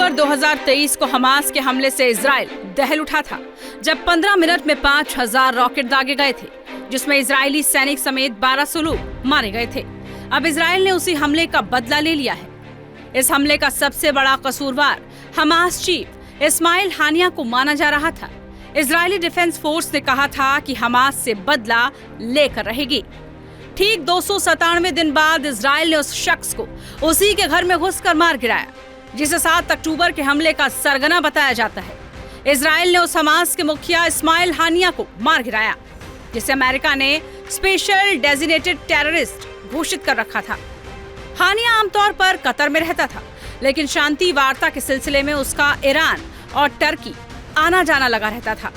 अक्टूबर 2023 को हमास के हमले से इजराइल दहल उठा था, जब 15 मिनट में 5000 रॉकेट दागे गए थे, जिसमें इजरायली सैनिक समेत 1200 लोग मारे गए थे। अब इजराइल ने उसी हमले का बदला ले लिया है। इस हमले का सबसे बड़ा कसूरवार हमास चीफ इस्माइल हानिया को माना जा रहा था। इजरायली डिफेंस फोर्स ने कहा था कि हमास से बदला लेकर रहेगी। ठीक 297 दिन बाद इजराइल ने उस शख्स को उसी के घर में घुसकर मार गिराया, जिसे 7 अक्टूबर के हमले का सरगना बताया जाता है। इजराइल ने उस हमास के मुखिया इस्माइल हानिया को मार गिराया, जिसे अमेरिका ने स्पेशल डेजिग्नेटेड टेररिस्ट घोषित कर रखा था। हानिया आमतौर पर कतर में रहता था, लेकिन शांति वार्ता के सिलसिले में उसका ईरान और टर्की आना जाना लगा रहता था।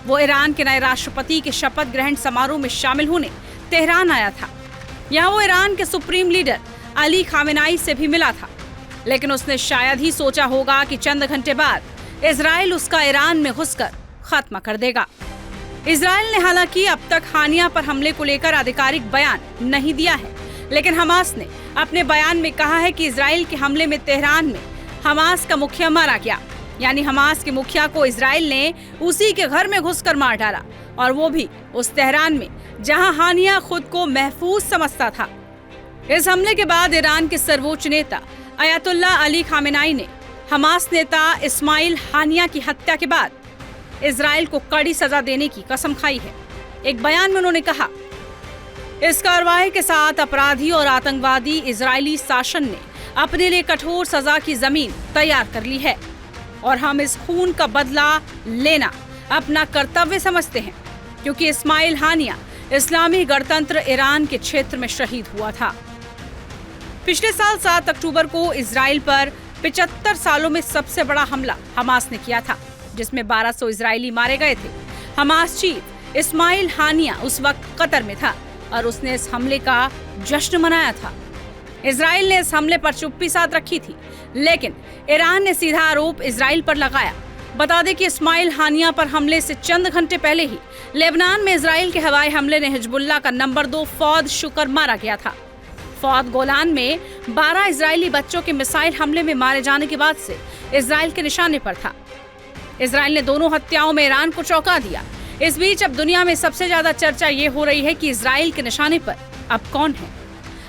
वो ईरान के नए राष्ट्रपति के शपथ ग्रहण समारोह में शामिल होने तेहरान आया था। यहाँ वो ईरान के सुप्रीम लीडर अली खामेनाई से भी मिला था, लेकिन उसने शायद ही सोचा होगा कि चंद घंटे बाद इजराइल उसका ईरान में घुसकर खत्म कर देगा। इजराइल ने हालांकि अब तक हानिया पर हमले को लेकर आधिकारिक बयान नहीं दिया है, लेकिन हमास ने अपने बयान में कहा है कि इजराइल के हमले में तेहरान में हमास का मुखिया मारा गया, यानी हमास के मुखिया को इजराइल ने उसी के घर में घुसकर मार डाला, और वो भी उस तेहरान में जहां हानिया खुद को महफूज समझता था। इस हमले के बाद ईरान के सर्वोच्च नेता अयातुल्ला अली खामेनाई ने हमास नेता इस्माइल हानिया की हत्या के बाद इजराइल को कड़ी सजा देने की कसम खाई है। एक बयान में उन्होंने कहा, इस कार्रवाई के साथ अपराधी और आतंकवादी इजरायली शासन ने अपने लिए कठोर सजा की जमीन तैयार कर ली है, और हम इस खून का बदला लेना अपना कर्तव्य समझते हैं, क्योंकि इस्माइल हानिया इस्लामी गणतंत्र ईरान के क्षेत्र में शहीद हुआ था। पिछले साल 7 अक्टूबर को इजराइल पर 75 सालों में सबसे बड़ा हमला हमास ने किया था, जिसमें 1200 इजरायली मारे गए थे। हमास चीफ इस्माइल हानिया उस वक्त कतर में था और उसने इस हमले का जश्न मनाया था। इजराइल ने इस हमले पर चुप्पी साध रखी थी, लेकिन ईरान ने सीधा आरोप इजराइल पर लगाया। बता दें कि इस्माइल हानिया पर हमले से चंद घंटे पहले ही लेबनान में इजराइल के हवाई हमले ने हिजबुल्लाह का नंबर 2 फौद शुक्र मारा गया था। फौद गोलान में 12 इजरायली बच्चों के मिसाइल हमले में मारे जाने के बाद से इजराइल के निशाने पर था। इजराइल ने दोनों हत्याओं में ईरान को चौंका दिया। इस बीच अब दुनिया में सबसे ज्यादा चर्चा ये हो रही है कि इजराइल के निशाने पर अब कौन है,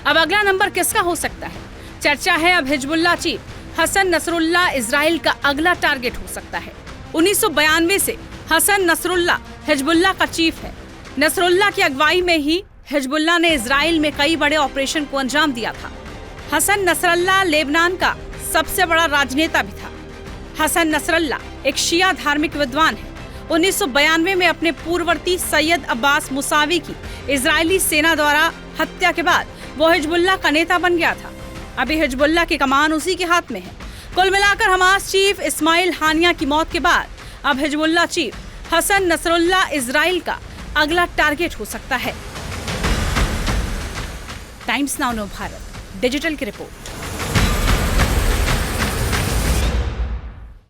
अब अगला नंबर किसका हो सकता है। चर्चा है अब Hezbollah chief Hassan Nasrallah Israel का अगला टारगेट हो सकता है। 1992 से हसन नसरुल्लाह हिजबुल्लाह का चीफ है। नसरुल्लाह की अगुवाई में ही हिजबुल्लाह ने इजराइल में कई बड़े ऑपरेशन को अंजाम दिया था। हसन नसरुल्लाह लेबनान का सबसे बड़ा राजनेता भी था। हसन नसरुल्लाह एक शिया धार्मिक विद्वान है। 1992 में अपने पूर्ववर्ती सैयद अब्बास मुसावी की इजरायली सेना द्वारा हत्या के बाद वो हिजबुल्लाह का नेता बन गया था। अभी हिजबुल्लाह की कमान उसी के हाथ में है। कुल मिलाकर हमास चीफ इस्माइल हानिया की मौत के बाद अब Hezbollah chief Hassan Nasrallah Israel का अगला टारगेट हो सकता है। टाइम्स नाउ भारत डिजिटल की रिपोर्ट।